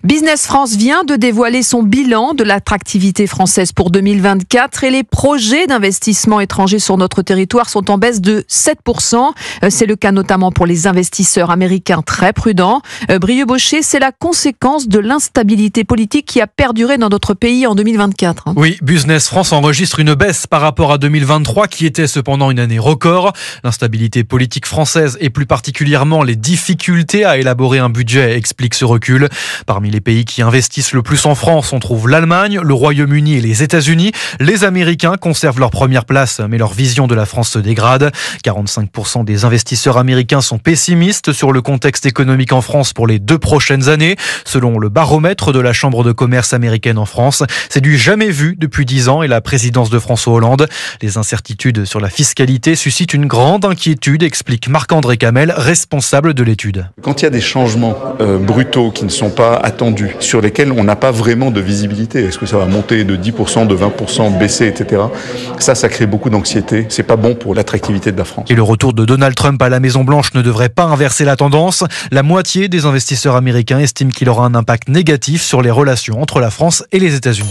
Business France vient de dévoiler son bilan de l'attractivité française pour 2024 et les projets d'investissement étrangers sur notre territoire sont en baisse de 7%. C'est le cas notamment pour les investisseurs américains très prudents. Brieux-Baucher, c'est la conséquence de l'instabilité politique qui a perduré dans notre pays en 2024. Oui, Business France enregistre une baisse par rapport à 2023 qui était cependant une année record. L'instabilité politique française et plus particulièrement les difficultés à élaborer un budget expliquent ce recul. Parmi les pays qui investissent le plus en France, on trouve l'Allemagne, le Royaume-Uni et les États-Unis. Les Américains conservent leur première place, mais leur vision de la France se dégrade. 45% des investisseurs américains sont pessimistes sur le contexte économique en France pour les 2 prochaines années. Selon le baromètre de la Chambre de commerce américaine en France, c'est du jamais vu depuis 10 ans et la présidence de François Hollande. Les incertitudes sur la fiscalité suscitent une grande inquiétude, explique Marc-André Camel, responsable de l'étude. Quand il y a des changements brutaux qui ne sont pas attendus, sur lesquels on n'a pas vraiment de visibilité, est-ce que ça va monter de 10%, de 20%, baisser, etc. Ça crée beaucoup d'anxiété. C'est pas bon pour l'attractivité de la France. Et le retour de Donald Trump à la Maison-Blanche ne devrait pas inverser la tendance. La moitié des investisseurs américains estiment qu'il aura un impact négatif sur les relations entre la France et les États-Unis.